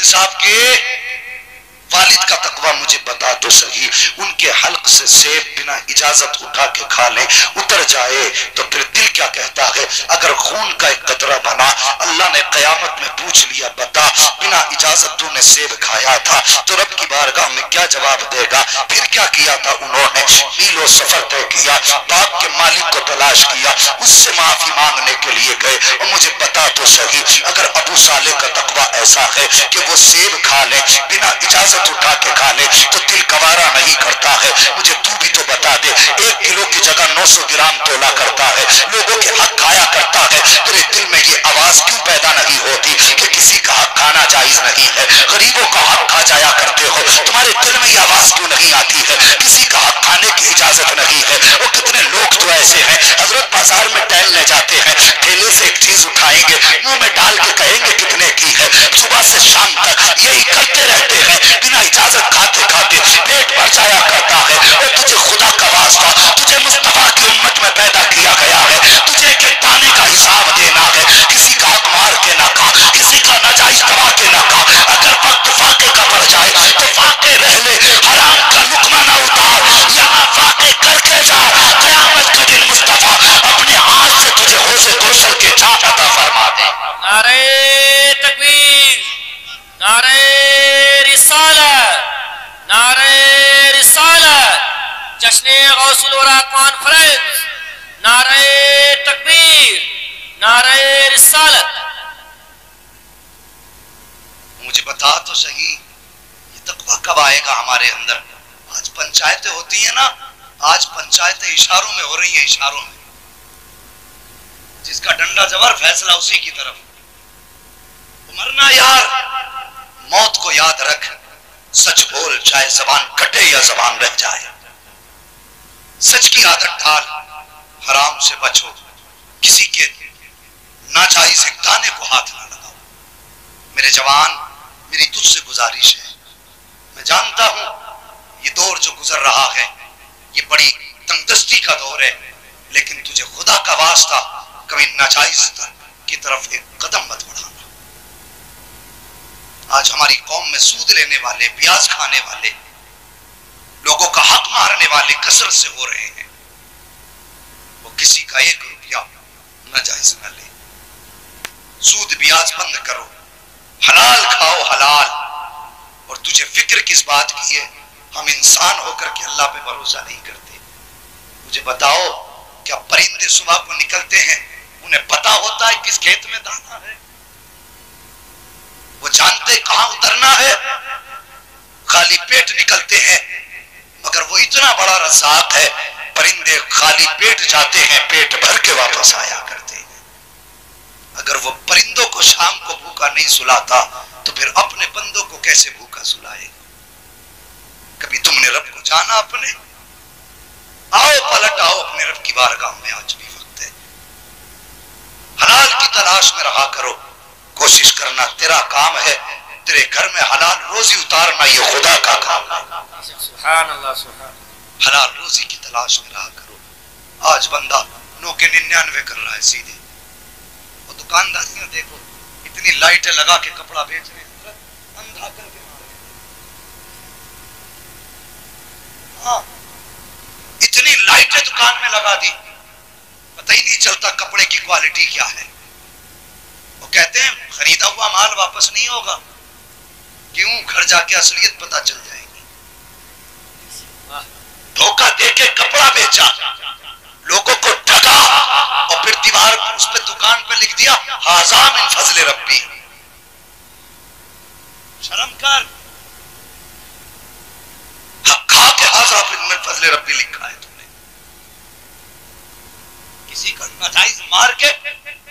پیر صاحب کے والد کا تقویٰ مجھے بتا تو صحیح، ان کے حلق سے سیب بنا اجازت اٹھا کے کھا لیں اتر جائے تو پھر دل کیا کہتا ہے؟ اگر خون کا ایک قطرہ بنا، اللہ نے قیامت میں پوچھ لیا بتا بنا اجازت تو نے سیب کھایا تھا، تو رب کی بارگاہ میں کیا جواب دے گا؟ پھر کیا کیا تھا انہوں نے؟ میلوں سفر طے کیا، باپ کے مالک کو تلاش کیا، اس سے معافی مانگنے کے لیے گئے۔ اور مجھے بتا تو صحیح، اگر ابو صالح کا تقویٰ ایسا ہے کہ وہ سیب کھا لے بنا اجازت اٹھا کے کھا لے تو دل گوارا نہیں کرتا ہے؟ مجھے تو بھی تو بتا دے، 1 کلو کی جگہ 900 گرام تولا کرتا ہے، لوگوں کے حق کھایا کرتا ہے، تیرے دل میں یہ آواز کیوں پیدا نہیں ہوتی کہ کسی کا حق کھانا جائز نہیں ہے؟ غریبوں کا حق کھا جایا کرتے ہو، تمہارے دل میں یہ آواز کیوں نہیں آتی ہے کسی کا حق کھانے کی اجازت نہیں ہے؟ اور کتنے لوگ تو ایسے ہیں حضرت بازار میں ٹہلنے جاتے ہیں، ٹھیلے سے ایک چیز اٹھائیں گے منہ میں ڈال کے کہیں گے کتنے کی ہے، صبح سے شام تک یہی کرتے رہتے ہیں، بنا اجازت کھاتے کھاتے پیٹ بھر جایا کرتا ہے۔ اور تجھے خدا کا واسطہ، تجھے مصطفیٰ کی امت میں پیدا کیا گیا ہے، تجھے ایک ایک دانے کا حساب دینا ہے، کسی کا حق مار کے نہ کھا، کسی کا ناجائز دبا کے نہ کھا، اگر وقت فاقے کا پڑ جائے تو فاقے رہ لے، حرام کا لقمہ نہ اتار، یہاں فاقے کر کے جا، قیامت کے دن مصطفیٰ اپنے ہاتھ سے تجھے حوض کوثر کے جھاگ عطا فرما دے۔ نعرہ تکبیر، نعرہ رسالت، نعرہ رسالت، جشن غوث الورا کانفرنس، نعرہ تکبیر، نعرہ رسالت۔ مجھے بتا تو صحیح، یہ تقویٰ کب آئے گا ہمارے اندر؟ آج پنچایتیں ہوتی ہیں نا، آج پنچایتیں اشاروں میں ہو رہی ہیں، اشاروں میں، جس کا ڈنڈا زبر فیصلہ اسی کی طرف۔ مرنا یار، موت کو یاد رکھ، سچ بول چاہے زبان کٹے یا زبان رہ جائے، سچ کی عادت ڈال، حرام سے بچو، کسی کے ناجائز ایک دانے کو ہاتھ نہ لگاؤ۔ میرے جوان، میری تجھ سے گزارش ہے، میں جانتا ہوں یہ دور جو گزر رہا ہے یہ بڑی تنگدستی کا دور ہے، لیکن تجھے خدا کا واسطہ کبھی ناجائز کی طرف ایک قدم مت بڑھانا۔ آج ہماری قوم میں سود لینے والے، بیاج کھانے والے، لوگوں کا حق مارنے والے کثرت سے ہو رہے ہیں، وہ کسی کا 1 روپیہ ناجائز نہ لے۔ سود بیاج بند کرو، حلال کھاؤ، حلال۔ اور تجھے فکر کس بات کی ہے؟ ہم انسان ہو کر کے اللہ پہ بھروسہ نہیں کرتے۔ مجھے بتاؤ، کیا پرندے صبح کو نکلتے ہیں انہیں پتا ہوتا ہے کس کھیت میں دانا ہے؟ وہ جانتے کہاں اترنا ہے؟ خالی پیٹ نکلتے ہیں، مگر وہ اتنا بڑا رزاق ہے، پرندے خالی پیٹ جاتے ہیں، پیٹ بھر کے واپس آیا کرتے ہیں۔ اگر وہ پرندوں کو شام کو بھوکا نہیں سلاتا تو پھر اپنے بندوں کو کیسے بھوکا سلائے؟ کبھی تم نے رب کو جانا اپنے؟ آؤ پلٹ آؤ اپنے رب کی بارگاہ میں، آج بھی وقت ہے۔ حلال کی تلاش میں رہا کرو، کوشش کرنا تیرا کام ہے، تیرے گھر میں حلال روزی اتارنا یہ خدا کا کام ہے۔ سبحان اللہ، سبحان اللہ۔ حلال روزی کی تلاش میں رہا کرو۔ آج بندہ 9 کے 99 کر رہا ہے سیدھے۔ وہ دکانداریاں دیکھو، اتنی لائٹیں لگا کے کپڑا بیچ رہے ہیں، اندھا کر کے مار رہے ہیں۔ ہاں، اتنی لائٹیں دکان میں لگا دی، پتہ ہی نہیں چلتا کپڑے کی کوالٹی کیا ہے۔ وہ کہتے ہیں خریدا ہوا مال واپس نہیں ہوگا، کیوں؟ گھر جا کے اصلیت پتہ چل جائے گی۔ دھوکہ دے کے کپڑا بیچا، لوگوں کو ٹھگا، اور پھر دیوار اس پہ دکان پہ لکھ دیا ھذا من فضل ربی۔ شرم کر، حق کھا کے ھذا من فضل ربی لکھا ہے تم نے۔ کسی کا ناجائز مار کے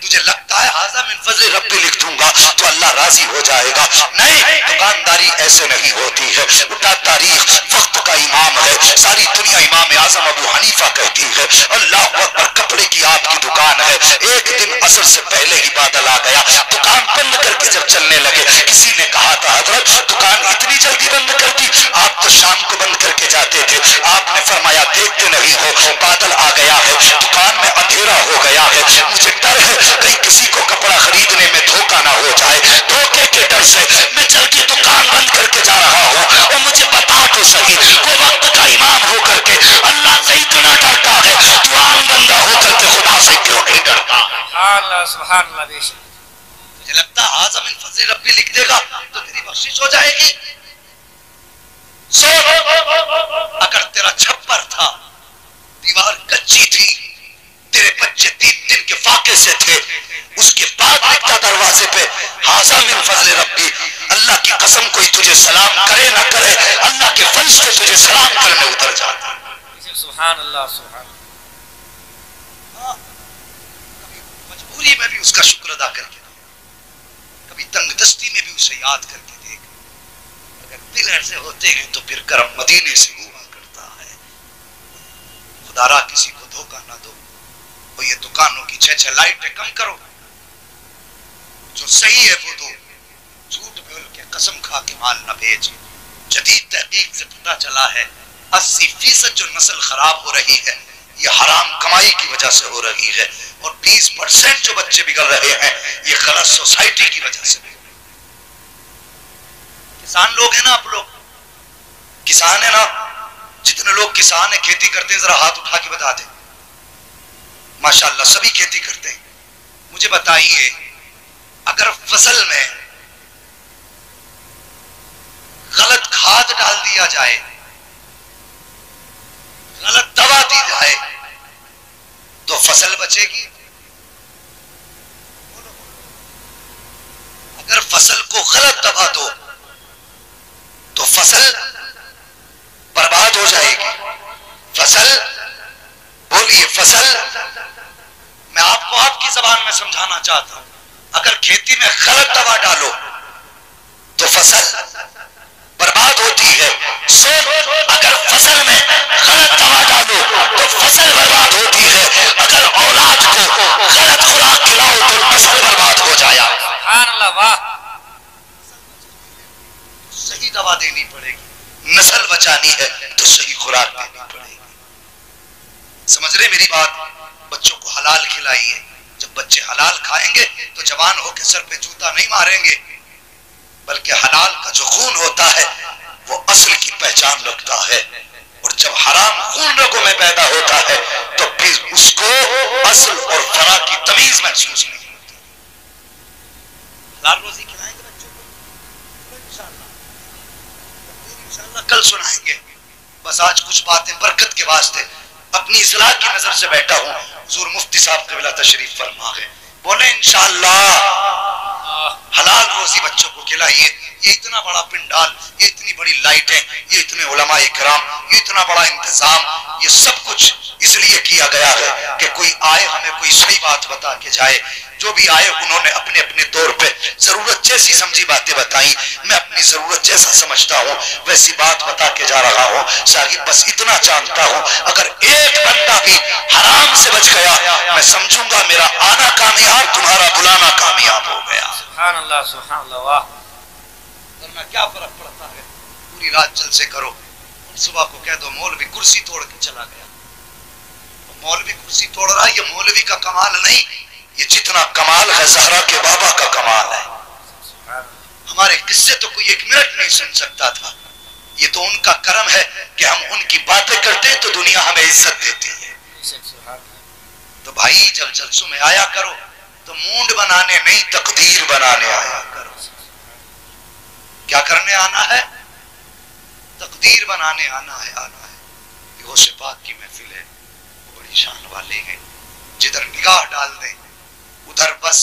تجھے لگتا ہے ھذا من فضل ربی لکھ دوں گا تو اللہ راضی ہو جائے گا؟ نہیں، دکانداری ایسے نہیں ہوتی ہے۔ اٹھا تاریخ وقت کا امام ہے، ساری دنیا امام اعظم ابو حنیفہ کہتی ہے اللہ اکبر، کپڑے کی آپ کی دکان ہے۔ ایک دن عصر سے پہلے ہی بادل آ گیا، دکان بند کر کے جب چلنے لگے، کسی نے کہا تھا حضرت دکان اتنی جلدی بند کر دی؟ آپ تو شام کو بند کر کے جاتے تھے۔ آپ نے فرمایا دیکھتے نہیں ہو بادل آ گیا ہے، دکان میں اندھیرا ہو گیا ہے، مجھے ڈر ہے کہیں کسی کو کپڑا خریدنے میں دھوکہ نہ ہو جائے، دھوکے کے ڈر سے میں چل کے تو صحیح، وہ وقت کا امام ہو کر کے اللہ سے اتنا ڈرتا ہے، تو عام بندہ ہو کر کے خدا سے کیوں نہیں ڈرتا؟ سبحان اللہ بے شک. مجھے لگتا ہے آزم من فضل ربی لکھ دے گا تو تیری بخشش ہو جائے گی. اگر تیرا چھپر تھا، دیوار کچی تھی، تیرے بچے 3 دن کے فاقے سے تھے، اس کے بعد لکھتا دروازے پہ ھذا من فضل ربی، اللہ کی قسم کوئی تجھے سلام کرے نہ کرے، اللہ کے فرشتے تجھے سلام کرنے اتر جاتا. سبحان اللہ سبحان اللہ. کبھی مجبوری میں بھی اس کا شکر ادا کر کے دیکھ، کبھی تنگ دستی میں بھی اسے یاد کر کے دیکھ. اگر دل ایسے ہوتے ہیں تو پھر کرم مدینے سے ہوا کرتا ہے. خدا را کسی کو دھوکہ نہ دو. اور یہ دکانوں کی 6 لائٹیں کم کرو، جو صحیح ہے وہ دو، جھوٹ بول کے قسم کھا کے مال نہ بھیج. جدید تحقیق سے پتہ چلا ہے 80% جو نسل خراب ہو رہی ہے یہ حرام کمائی کی وجہ سے ہو رہی ہے، اور 20% جو بچے بگڑ رہے ہیں یہ غلط سوسائٹی کی وجہ سے. کسان لوگ ہیں نا، آپ لوگ کسان ہیں نا، جتنے لوگ کسان ہیں کھیتی کرتے ہیں ذرا ہاتھ اٹھا کے بتا دیں. ماشاءاللہ سبھی کھیتی کرتے ہیں. مجھے بتائیے اگر فصل میں غلط کھاد ڈال دیا جائے، غلط دوا دی جائے تو فصل بچے گی؟ اگر فصل کو غلط دوا دو تو فصل برباد ہو جائے گی. فصل بولیے، فصل. میں آپ کو آپ کی زبان میں سمجھانا چاہتا ہوں، اگر کھیتی میں غلط دوا ڈالو تو فصل برباد ہوتی ہے. اگر فصل میں غلط دوا ڈالو تو فصل برباد ہوتی ہے. اگر اولاد کو غلط خوراک کھلاؤ تو نسل برباد ہو جایا. سبحان اللہ. واہ. صحیح دوا دینی پڑے گی، نسل بچانی ہے تو صحیح خوراک دینی پڑے گی. سمجھ رہے میری بات؟ بچوں کو حلال کھلائیے. جب بچے حلال کھائیں گے تو جوان ہو کے سر پہ جوتا نہیں ماریں گے، بلکہ حلال کا جو خون ہوتا ہے وہ اصل کی پہچان رکھتا ہے. اور جب حرام خون رگوں میں پیدا ہوتا ہے تو پھر اس کو اصل اور فرا کی تمیز محسوس نہیں ہوتی. حلال روزی کھلائیں گے بچوں کو انشاءاللہ کل سنائیں گے. بس آج کچھ باتیں برکت کے واسطے اپنی اصلاح کی نظر سے بیٹھا ہوں. حضور مفتی صاحب قبلہ تشریف فرما گئے، بولے انشاءاللہ حلال روزی بچوں کو کھلائیے. یہ اتنا بڑا پنڈال، یہ اتنی بڑی لائٹیں، یہ اتنے علماء کرام، یہ اتنا بڑا انتظام، یہ سب کچھ اس لیے کیا گیا ہے کہ کوئی آئے ہمیں کوئی صحیح بات بتا کے جائے. جو بھی آئے انہوں نے اپنے اپنے طور پہ ضرورت جیسی سمجھی باتیں بتائیں. میں اپنی ضرورت جیسا سمجھتا ہوں ویسی بات بتا کے جا رہا ہوں. صاحب بس اتنا جانتا ہوں اگر ایک بندہ بھی حرام سے بچ گیا میں سمجھوں گا میرا آنا کامیاب، تمہارا بلانا کامیاب ہو گیا. سبحان اللہ سبحان اللہ. واہ. ورنہ کیا فرق پڑتا ہے؟ پوری رات جلسے کرو، صبح کو کہہ دو مولوی کرسی توڑ کے چلا گیا. مولوی کرسی توڑ رہا ہے، یہ مولوی کا کمال نہیں، یہ جتنا کمال ہے زہرا کے بابا کا کمال ہے. ہمارے قصے تو کوئی 1 منٹ نہیں سن سکتا تھا. یہ تو ان کا کرم ہے کہ ہم ان کی باتیں کرتے ہیں تو دنیا ہمیں عزت دیتی ہے. تو بھائی جب جلسوں میں آیا کرو تو مونڈ بنانے نہیں تقدیر بنانے آیا کرو. کیا کرنے آنا ہے؟ تقدیر بنانے آنا ہے. یہ غوث پاک کی محفل ہے، وہ بڑی شان والے ہیں. جدھر نگاہ ڈال دیں ادھر بس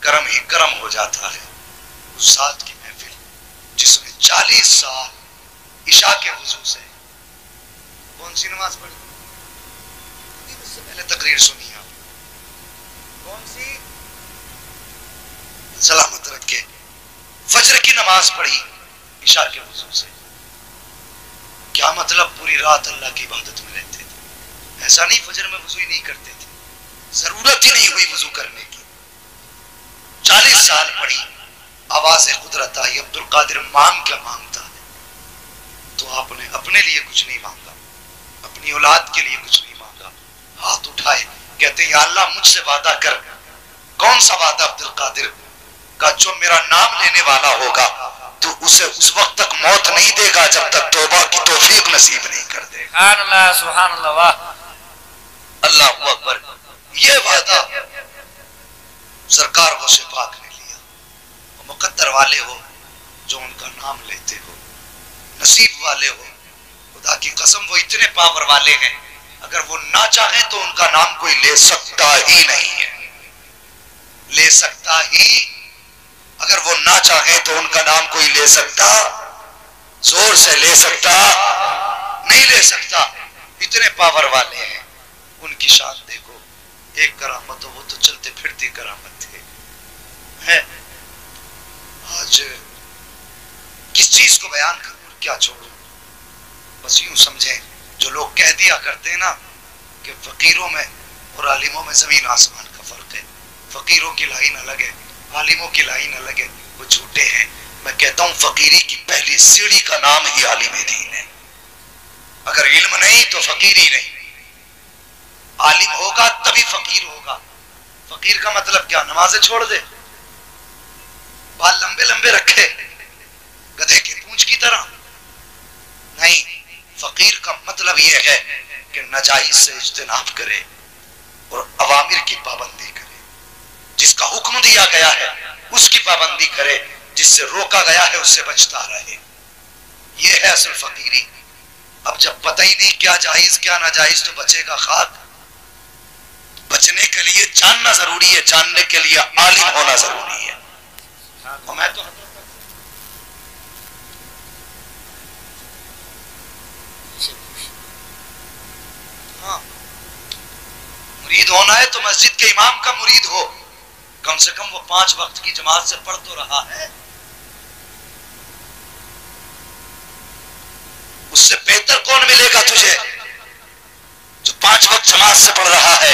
کرم ہی کرم ہو جاتا ہے. اس ساتھ کی محفل جس میں 40 سال عشاء کے وضو سے کون سی نماز پڑھی؟ اس سے پہلے تقریر سنی آپ کون سی؟ سلامت رکھ کے فجر کی نماز پڑھی عشاء کے وضو سے. کیا مطلب؟ پوری رات اللہ کی عبادت میں رہتے تھے. ایسا نہیں فجر میں وضو ہی نہیں کرتے تھے، ضرورت ہی نہیں ہوئی وضو کرنے کی. 40 سال پڑھی، آواز قدرت آئی. عبد القادر مانگ کیا مانگتا ہے؟ تو آپ نے اپنے لیے کچھ نہیں مانگا، اپنی اولاد کے لیے کچھ نہیں مانگا. ہاتھ اٹھائے کہتے ہیں یا اللہ مجھ سے وعدہ کر. کون سا وعدہ عبد القادر کا؟ جو میرا نام لینے والا ہوگا تو اسے اس وقت تک موت نہیں دے گا جب تک توبہ کی توفیق نصیب نہیں کر دے گا۔ سبحان اللہ سبحان اللہ واہ اللہ اکبر۔ یہ وعدہ سرکار غوث پاک نے لیا۔ مقدر والے ہو جو ان کا نام لیتے ہو، نصیب والے ہو، خدا کی قسم وہ اتنے پاور والے ہیں، اگر وہ نہ چاہیں تو ان کا نام کوئی لے سکتا ہی نہیں ہے، لے سکتا ہی، اگر وہ نہ چاہیں تو ان کا نام کوئی لے سکتا، زور سے لے سکتا نہیں، لے سکتا، اتنے پاور والے ہیں۔ ان کی شان دیکھو، ایک کرامت ہو، وہ تو چلتے پھرتی کرامت تھے۔ ہے آج کس چیز کو بیان کروں اور کیا چھوڑوں؟ بس یوں سمجھیں، جو لوگ کہہ دیا کرتے ہیں نا کہ فقیروں میں اور عالموں میں زمین آسمان کا فرق ہے، فقیروں کی لائن الگ ہے، عالموں کی لائن الگ ہے، وہ جھوٹے ہیں۔ میں کہتا ہوں فقیری کی پہلی سیڑھی کا نام ہی عالم دین ہے۔ اگر علم نہیں تو فقیری نہیں، عالم ہوگا تبھی فقیر ہوگا۔ فقیر کا مطلب کیا؟ نمازیں چھوڑ دے، بال لمبے لمبے رکھے گدھے کی پونچھ کی طرح؟ نہیں، فقیر کا مطلب یہ ہے کہ ناجائز سے اجتناب کرے اور اوامر کی پابندی کرے، جس کا حکم دیا گیا ہے اس کی پابندی کرے، جس سے روکا گیا ہے اس سے بچتا رہے۔ یہ ہے اصل فقیری۔ اب جب پتہ ہی نہیں کیا جائز کیا ناجائز تو بچے گا خاک۔ بچنے کے لیے جاننا ضروری ہے، جاننے کے لیے عالم ہونا ضروری ہے۔ اور میں تو ہاں، مرید ہونا ہے تو مسجد کے امام کا مرید ہو، کم سے کم وہ 5 وقت کی جماعت سے پڑھ تو رہا ہے۔ اس سے بہتر کون ملے گا تجھے جو 5 وقت جماعت سے پڑھ رہا ہے؟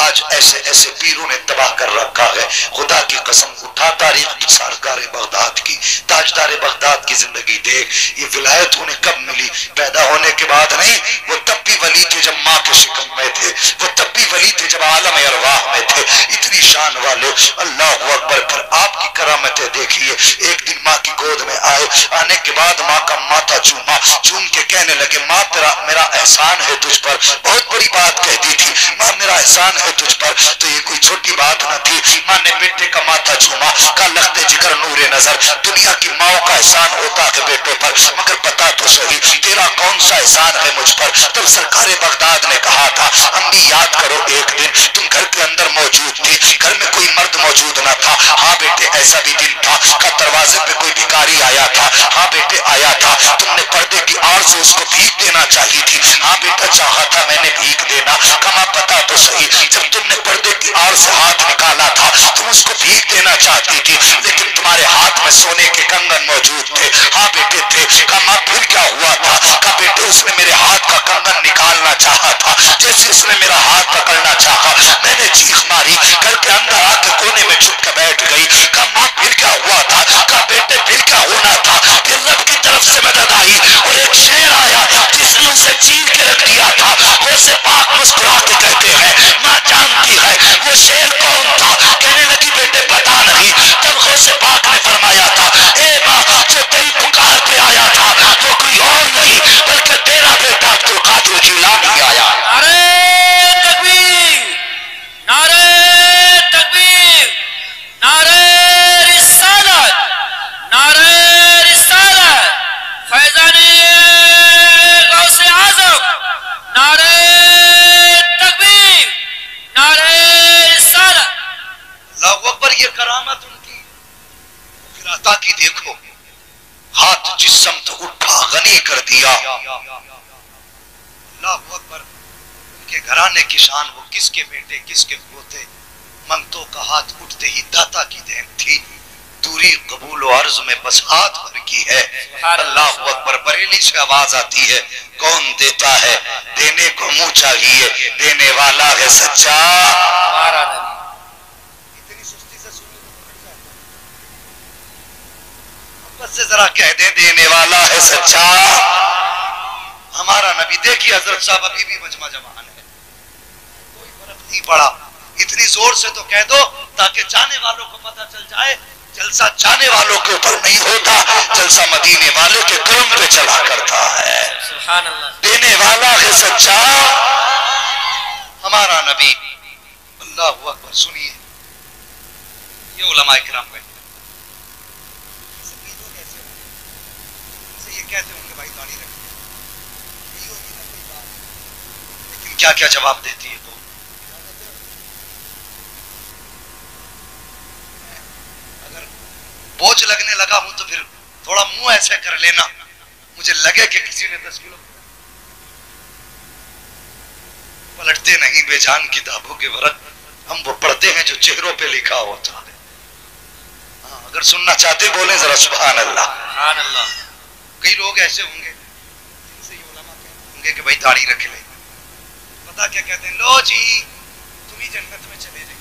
آج ایسے ایسے پیروں نے تباہ کر رکھا ہے، خدا کی قسم اٹھا تاریخ سرکار بغداد کی، تاجدار بغداد کی زندگی دیکھ۔ یہ ولایت انہیں کب ملی؟ پیدا ہونے کے بعد نہیں، وہ تب بھی ولی تھے جب ماں کے شکم میں تھے، وہ تب بھی ولی تھے جب عالم ارواح میں تھے، اتنی شان والے۔ اللہ اکبر۔ پھر آپ کی کرامتیں دیکھیے، ایک دن ماں کی گود میں آئے، آنے کے بعد ماں کا ماتھا چوما، چوم کے کہنے لگے ماں میرا احسان ہے تجھ پر۔ بہت بڑی بات کہہ دی تھی، ماں میرا احسان ہے تجھ پر، تو یہ کوئی چھوٹی بات نہ تھی۔ ماں نے بیٹے کا ماتھا چوما، کہا لخت جگر نور نظر، دنیا کی ماؤں کا احسان ہوتا ہے بیٹے پر، مگر بتا تو صحیح تیرا کون سا احسان ہے مجھ پر؟ تب سرکار بغداد نے کہا تھا امی یاد کرو ایک دن تم گھر کے اندر موجود تھی، گھر میں کوئی مرد موجود نہ تھا۔ ہاں بیٹے ایسا بھی دن تھا کہ دروازے پہ کوئی بھکاری آیا تھا۔ ہاں بیٹے آیا تھا، تم نے پردے کی آڑ سے اس کو بھیک دینا چاہی تھی۔ ہاں بیٹا چاہا تھا میں نے بھیک دینا۔ کما پتا تو صحیح جب تم نے پردے کی آڑ سے ہاتھ نکالا تھا تم اس کو بھیک دینا چاہتی تھی، لیکن تمہارے ہاتھ میں سونے کے کنگن موجود تھے۔ ہاں بیٹے تھے۔ کہا ماں پھر کیا ہوا تھا؟ کہا بیٹے اس نے میرے ہاتھ کا کنگن نکالنا چاہا تھا، جیسے اس نے میرا ہاتھ پکڑنا چاہا میں نے چیخ ماری، گھر کے اندر آ کے کونے میں چھپ کے بیٹھ گئی۔ کہا ماں پھر کیا ہوا تھا؟ کہا بیٹے پھر کیا ہونا تھا؟ پھر رب کی طرف سے مدد آئی اور ایک شیر آیا جس نے اسے چیر کے رکھ دیا تھا۔ غوث پاک مسکرا کے کہتے ہیں ماں جانتی ہے وہ شیر کون تھا؟ کہنے لگی بیٹے پتا نہیں۔ تب غوث پاک نے فرمایا تھا اے ماں جو تیری پکار پہ آیا تھا وہ کوئی اور نہیں بلکہ تیرا بیٹا عبدالقادر جیلانی آیا۔ نعرہ تکبیر، نعرہ تکبیر، نعرہ رسالت، نعرہ رسالت، فیضان غوث اعظم، نعرہ تکبیر، نعرہ رسالت۔ اللہ اکبر۔ یہ کرامت ان کی، پھر عطا کی دیکھو، ہاتھ جس سمت اٹھا غنی کر دیا۔ اللہ اکبر۔ ان کے گھرانے کی شان، وہ کس کے بیٹے کس کے پوتے، منگتوں کا ہاتھ اٹھتے ہی داتا کی دین تھی۔ دوری قبول و عرض میں بس ہاتھ بھر کی ہے۔ اللہ اکبر۔ بریلی سے آواز آتی ہے کون دیتا ہے دینے کو منہ چاہیے، دینے والا ہے سچا۔ ہمارا نبی اتنی سستی سے سنی تو پکڑ جاتا ہے۔ بس سے ذرا کہہ دیں دینے والا ہے سچا ہمارا نبی۔ دیکھیے حضرت صاحب ابھی بھی مجمع جوان ہے، کوئی فرق نہیں پڑا۔ اتنی زور سے تو کہہ دو تاکہ جانے والوں کو پتہ چل جائے جلسہ جانے والوں کے اوپر نہیں ہوتا، جلسہ مدینے والے کے کرم پہ چلا کرتا ہے۔ سبحان اللہ۔ دینے والا ہے سچا ہمارا نبی۔ اللہ اکبر۔ سنیے یہ علماء کرام بیٹھے یہ کہتے ہوں گے بھائی داڑھی رکھیں، لیکن کیا کیا جواب دیتی ہے وہ؟ اگر بوجھ لگنے لگا ہوں تو پھر تھوڑا منہ ایسے کر لینا، مجھے لگے کہ کسی نے 10 کلو پلٹتے نہیں بے جان کتابوں کے ورق، ہم وہ پڑھتے ہیں جو چہروں پہ لکھا ہوتا ہے۔ اگر سننا چاہتے بولیں ذرا سبحان اللہ۔ سبحان اللہ۔ کئی لوگ ایسے ہوں گے جن سے یہ علماء کہتے ہوں گے کہ بھائی داڑھی رکھ لے، پتا کیا کہتے ہیں؟ لو جی تم ہی جنت میں چلے جائیں۔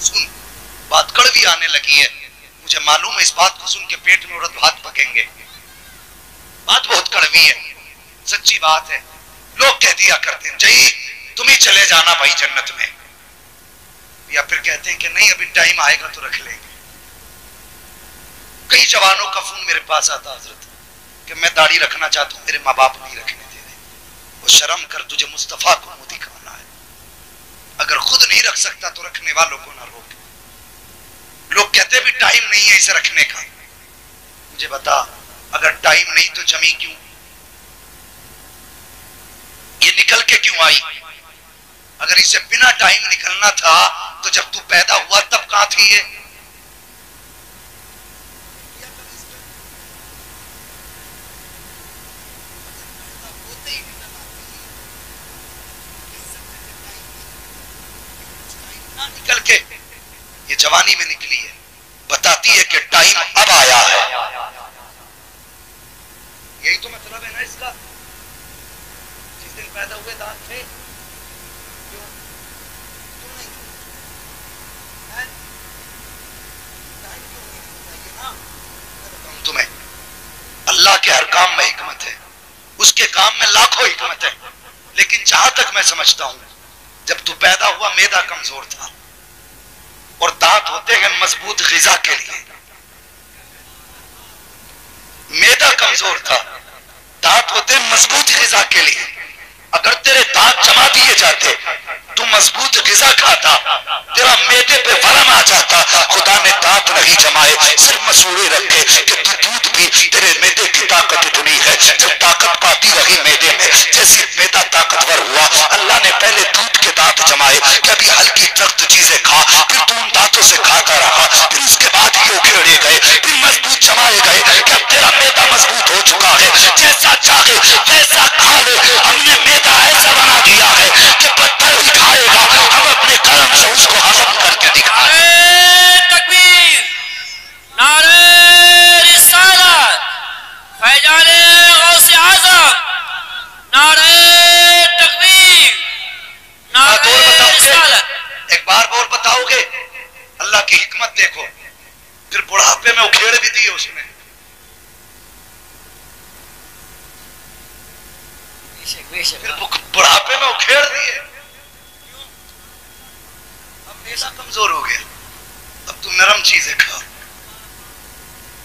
سن بات کڑوی آنے لگی ہے، مجھے معلوم ہے اس بات کو سن کے پیٹ میں عورت بھات پکیں گے، بات بہت کڑوی ہے، سچی بات ہے۔ لوگ کہہ دیا کرتے ہیں جی تم ہی چلے جانا بھائی جنت میں، یا پھر کہتے ہیں کہ نہیں ابھی ٹائم آئے گا تو رکھ لیں گے۔ کئی جوانوں کا فون میرے پاس آتا حضرت کہ میں داڑھی رکھنا چاہتا ہوں، میرے ماں باپ نہیں رکھنے دے رہے۔ وہ شرم کر، تجھے مصطفیٰ کو منہ دکھانا ہے، اگر خود نہیں رکھ سکتا تو رکھنے والوں کو نہ روک۔ لوگ کہتے بھی ٹائم نہیں ہے اسے رکھنے کا، مجھے بتا اگر ٹائم نہیں تو جمی کیوں؟ یہ نکل کے کیوں آئی؟ اگر اسے بنا ٹائم نکلنا تھا تو جب تو پیدا ہوا تب کہاں تھی یہ؟ نکل کے یہ جوانی میں نکلی ہے، بتاتی ہے کہ ٹائم اب آیا ہے۔ یہی تو مطلب ہے نا اس کا۔ جس دن پیدا ہوئے دانت تھے تمہیں اللہ کے ہر کام میں حکمت ہے، اس کے کام میں لاکھوں حکمت ہے، لیکن جہاں تک میں سمجھتا ہوں جب تو پیدا ہوا معدہ کمزور تھا اور دانت ہوتے ہیں مضبوط غذا کے لیے، معدہ کمزور تھا، دانت ہوتے ہیں مضبوط غذا کے لیے۔ اگر تیرے دانت جما دیے جاتے تو مضبوط غذا کھاتا، تیرا معدے پہ ورم آ جاتا۔ خدا نے دانت نہیں جمائے، صرف مسوڑے رکھے کہ تو دودھ بھی، تیرے معدے کی طاقت اتنی ہے، جب طاقت پاتی رہی معدے میں، جیسے معدہ طاقتور ہوا اللہ نے پہلے دودھ کے دانت جمائے کہ ابھی ہلکی سخت چیزیں کھا، پھر تو ان دانتوں سے کھاتا رہا، پھر اس کے بعد یہ اکھیڑے گئے، پھر مضبوط جمائے گئے کہ اب تیرا معدہ مضبوط ہو چکا ہے، جیسا چاہے ویسا کھا لے۔ ہم نے معدہ ایسا بنا دیا ہے کہ پتھر بھی کھائے گا، ہم اپنے کرم سے اس کو ہضم کر کے دکھائیں۔ نعرہ تکبیر، نعرہ رسالت، فیضان غوث اعظم، نعرہ تکبیر، نعرہ رسالت۔ ایک بار اور بتاؤ گے؟ اللہ کی حکمت دیکھو، پھر بڑھاپے میں اکھیڑ بھی دیے اس نے۔ پھر بڑھاپے میں اکھیڑ دیے، اب معدہ کمزور ہو گیا، اب تو نرم چیزیں کھا۔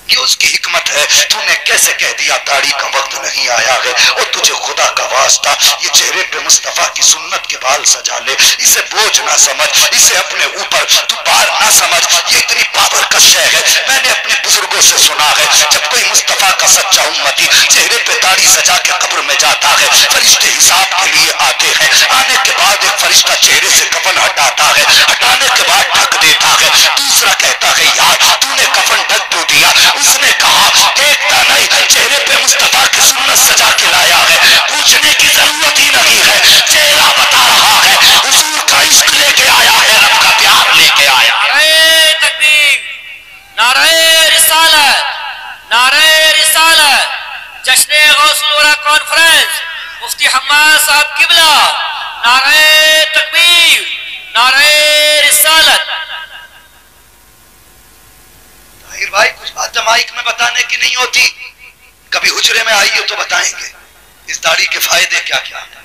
یہ اس کی حکمت ہے۔ تو نے کیسے کہہ دیا داڑھی کا وقت نہیں آیا ہے، اور تجھے خدا کا واسطہ یہ چہرے پہ مصطفیٰ کی سنت کے بال سجا لے، اسے بوجھ نہ سمجھ، اسے اپنے اوپر تو بار نہ سمجھ، یہ اتنی پاور کا شے ہے۔ میں نے اپنے بزرگوں سے سنا ہے جب کوئی مصطفیٰ کا سچا امتی چہرے پہ داڑھی سجا کے قبر میں جاتا ہے، فرشتے حساب کے لیے آتے ہیں، آنے کے بعد ایک فرشتہ چہرے سے کفن ہٹاتا ہے، ہٹانے کے بعد ڈھک دیتا ہے، دوسرا کہتا ہے یار تو نے کفن ڈھک کیوں دیا؟ اس نے کہا دیکھتا نہیں چہرے پہ مصطفیٰ کی سنت سجا کے لایا ہے، پوچھنے کی ضرورت ہی نہیں ہے، چہرہ بتا رہا ہے، حضور کا عشق لے کے آیا ہے، رب کا پیار لے کے آیا ہے۔ نعرہ تکبیر، نعرہ رسالت، نعرہ رسالت، جشن غوث الورا کانفرنس، مفتی حماد صاحب قبلہ، نعرہ تکبیر، نعرہ رسالت۔ طاہر بھائی کچھ بات مائک میں بتانے کی نہیں ہوتی، کبھی حجرے میں آئیے تو بتائیں گے اس داڑھی کے فائدے کیا کیا ہیں۔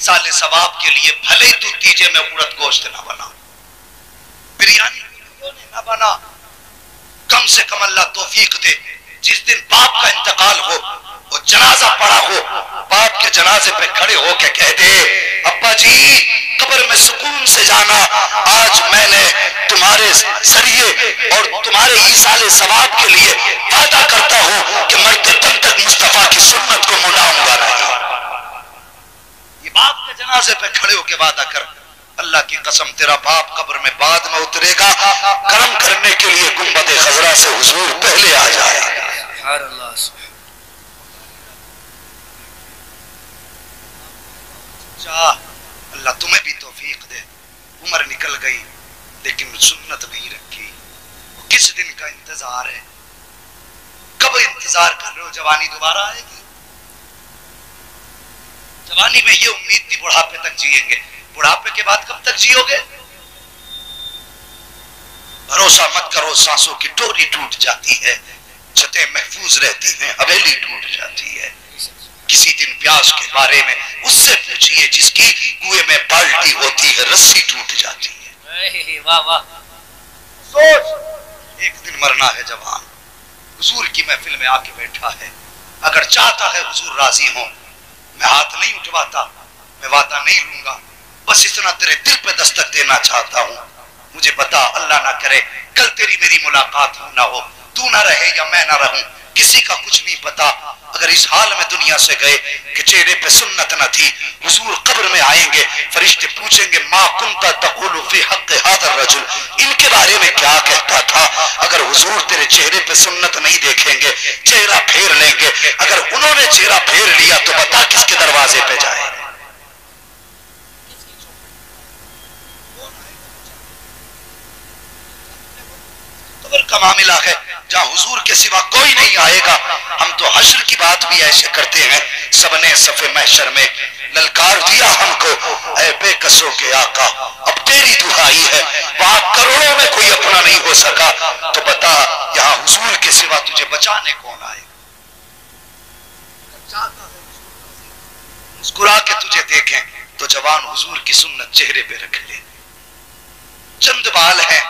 ایصال ثواب کے لیے بھلے تو تیجے میں اڑد گوشت نہ بنا، بریانی نہ بنا، کم سے کم اللہ توفیق دے جس دن باپ کا انتقال ہو، وہ جنازہ پڑا ہو، باپ کے جنازے پہ کھڑے ہو کے کہہ دے ابا جی قبر میں سکون سے جانا، آج میں نے تمہارے ذریعے اور تمہارے ایصال ثواب کے لیے وعدہ کرتا ہوں کہ مرتے دم تک مصطفیٰ کی سنت کو مناؤں گا نہیں۔ یہ باپ کے جنازے پہ کھڑے ہو کے وعدہ کر، اللہ کی قسم تیرا باپ قبر میں بعد میں اترے گا، کرم کرنے کے لیے گنبد خضرا سے حضور پہلے آ جائے گا۔ سبحان اللہ، چاہ اللہ تمہیں بھی توفیق دے۔ عمر نکل گئی لیکن سنت نہیں رکھی۔ کس دن کا انتظار ہے؟ کب انتظار کر رہے ہو جوانی دوبارہ آئے گی؟ جوانی میں یہ امید تھی بڑھاپے تک جیئیں گے، بڑھاپے کے بعد کب تک جیو گے؟ بھروسہ مت کرو، سانسوں کی ڈوری ٹوٹ جاتی ہے، چھتیں محفوظ رہتی ہیں، حویلی ٹوٹ جاتی ہے۔ کسی دن پیاس کے بارے میں اس سے پوچھئے جس کی کنویں میں بالٹی ہوتی ہے، رسی ٹوٹ جاتی ہے۔ واہ واہ، سوچ ایک دن مرنا ہے جوان، حضور کی محفل میں آ کے بیٹھا ہے، اگر چاہتا ہے حضور راضی ہوں، میں ہاتھ نہیں اٹھواتا، میں وعدہ نہیں لوں گا، بس اتنا تیرے دل پہ دستک دینا چاہتا ہوں، مجھے بتا اللہ نہ کرے کل تیری میری ملاقات ہو نہ ہو، تو نہ رہے یا میں نہ رہوں، کسی کا کچھ نہیں پتا، اگر اس حال میں دنیا سے گئے کہ چہرے پہ سنت نہ تھی، حضور قبر میں آئیں گے، فرشتے پوچھیں گے ما کنت تقول فی حق هذا الرجل، ان کے بارے میں کیا کہتا تھا؟ اگر حضور تیرے چہرے پہ سنت نہیں دیکھیں گے، چہرہ پھیر لیں گے، اگر انہوں نے چہرہ پھیر لیا تو بتا کس کے دروازے پہ جائے؟ قبر کا معاملہ ہے جہاں حضور کے سوا کوئی نہیں آئے گا۔ ہم تو حشر کی بات بھی ایسے کرتے ہیں، سب نے صف محشر میں للکار دیا ہم کو، اے بے کسوں کے آقا اب تیری دعائی ہے، وہاں کروڑوں میں کوئی اپنا نہیں ہو سکا، تو بتا یہاں حضور کے سوا تجھے بچانے کون آئے؟ مسکرا کے تجھے دیکھیں تو جوان حضور کی سنت چہرے پہ رکھ لے۔ چند بال ہیں،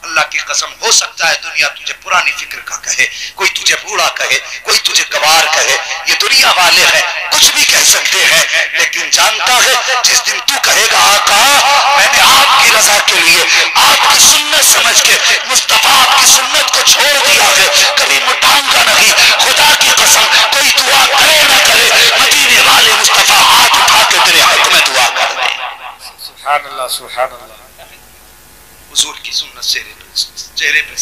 اللہ کی قسم ہو سکتا ہے دنیا تجھے پرانی فکر کا کہے، کوئی تجھے بوڑھا کہے، کوئی تجھے گوار کہے، یہ دنیا والے ہیں کچھ بھی کہہ سکتے ہیں، لیکن جانتا ہے جس دن تو کہے گا آقا میں نے آپ کی رضا کے لیے آپ کی سنت سمجھ کے مصطفیٰ آپ کی سنت کو چھوڑ دیا ہے، کبھی مٹاؤں گا نہیں، خدا کی قسم کوئی دعا کرے نہ کرے مدینے والے مصطفیٰ ہاتھ اٹھا کے تیرے حق میں دعا کر دے۔ سبحان اللہ، سبحان اللہ۔ حضور کی سنت چہرے پہ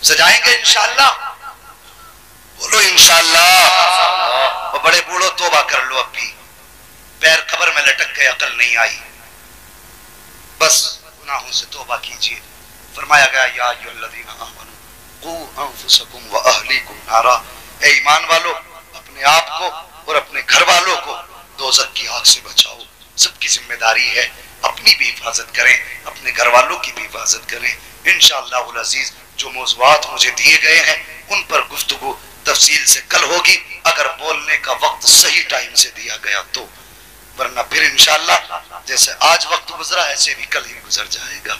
سجائیں گے انشاءاللہ، بولو انشاءاللہ۔ اور بڑے بوڑھو توبہ کر لو، اب بھی پیر قبر میں لٹک گئے، عقل نہیں آئی، بس گناہوں سے توبہ کیجئے۔ فرمایا گیا یا ایھا الذین آمنوا قوا انفسکم واہلیکم نارا، اے ایمان والو اپنے آپ کو اور اپنے گھر والوں کو دوزخ کی آگ سے بچاؤ۔ سب کی ذمہ داری ہے، اپنی بھی حفاظت کریں، اپنے گھر والوں کی بھی حفاظت کریں۔ انشاءاللہ العزیز جو موضوعات مجھے دیے گئے ہیں ان پر گفتگو تفصیل سے کل ہوگی، اگر بولنے کا وقت صحیح ٹائم سے دیا گیا تو، ورنہ پھر انشاءاللہ جیسے آج وقت گزرا ایسے بھی کل ہی گزر جائے گا۔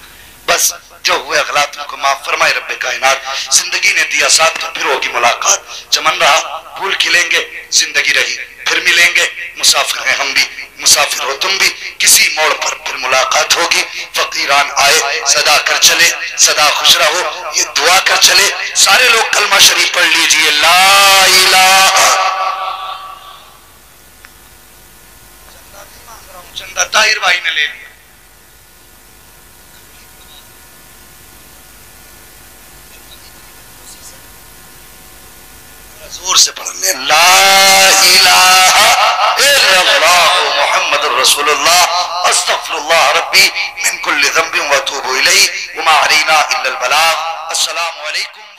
بس جو ہوئے اغلاط کو معاف فرمائے رب کائنات، زندگی نے دیا ساتھ تو پھر ہوگی ملاقات، چمن رہا پھول کھلیں گے، زندگی رہی پھر ملیں گے، مسافر ہیں ہم بھی، مسافر ہو تم بھی، کسی موڑ پر پھر ملاقات ہوگی۔ فقیران آئے صدا کر چلے، صدا خوش رہو، یہ دعا کر چلے، سارے لوگ کلمہ شریف پڑھ لیجئے، لا الہ۔ چندہ طاہر بھائی نے لے لیا، زور سے پڑھنے، لا الہ الا اللہ محمد رسول اللہ استغفر اللہ ربی من کل ذنب واتوب الیہ وما علینا الا البلاغ۔ السلام علیکم۔